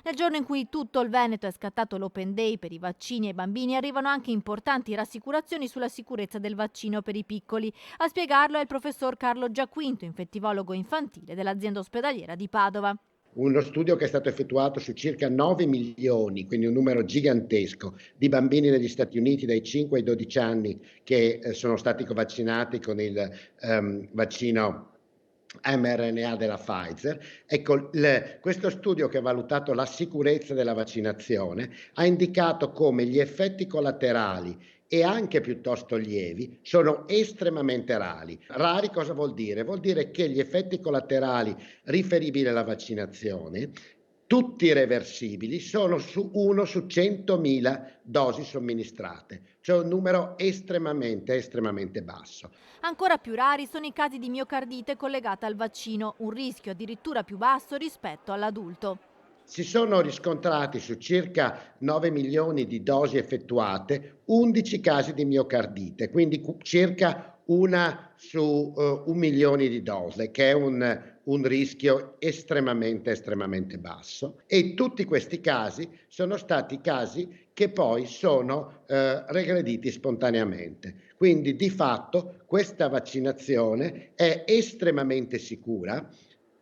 Nel giorno in cui tutto il Veneto è scattato l'Open Day per i vaccini ai bambini, arrivano anche importanti rassicurazioni sulla sicurezza del vaccino per i piccoli. A spiegarlo è il professor Carlo Giaquinto, infettivologo infantile dell'azienda ospedaliera di Padova. Uno studio che è stato effettuato su circa 9 milioni, quindi un numero gigantesco, di bambini negli Stati Uniti dai 5 ai 12 anni che sono stati vaccinati con il vaccino mRNA della Pfizer. Ecco, questo studio che ha valutato la sicurezza della vaccinazione ha indicato come gli effetti collaterali e anche piuttosto lievi sono estremamente rari. Rari cosa vuol dire? Vuol dire che gli effetti collaterali riferibili alla vaccinazione, tutti reversibili, sono su 1 su 100.000 dosi somministrate, cioè un numero estremamente basso. Ancora più rari sono i casi di miocardite collegata al vaccino, un rischio addirittura più basso rispetto all'adulto. Si sono riscontrati su circa 9 milioni di dosi effettuate 11 casi di miocardite, quindi circa una su 1 milione di dosi, che è un rischio estremamente basso. E tutti questi casi sono stati casi che poi sono regrediti spontaneamente. Quindi di fatto questa vaccinazione è estremamente sicura,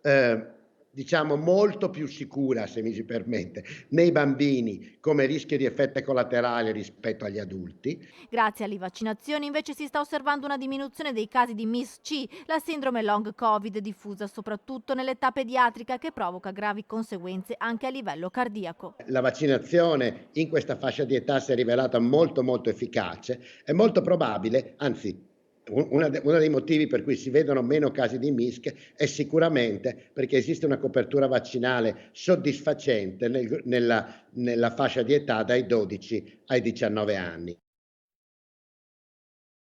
eh, diciamo molto più sicura, se mi si permette, nei bambini come rischio di effetto collaterale rispetto agli adulti. Grazie alle vaccinazioni invece si sta osservando una diminuzione dei casi di MIS-C, la sindrome long Covid diffusa soprattutto nell'età pediatrica che provoca gravi conseguenze anche a livello cardiaco. La vaccinazione in questa fascia di età si è rivelata molto efficace. È molto probabile, anzi uno dei motivi per cui si vedono meno casi di MISC è sicuramente perché esiste una copertura vaccinale soddisfacente nella fascia di età dai 12 ai 19 anni.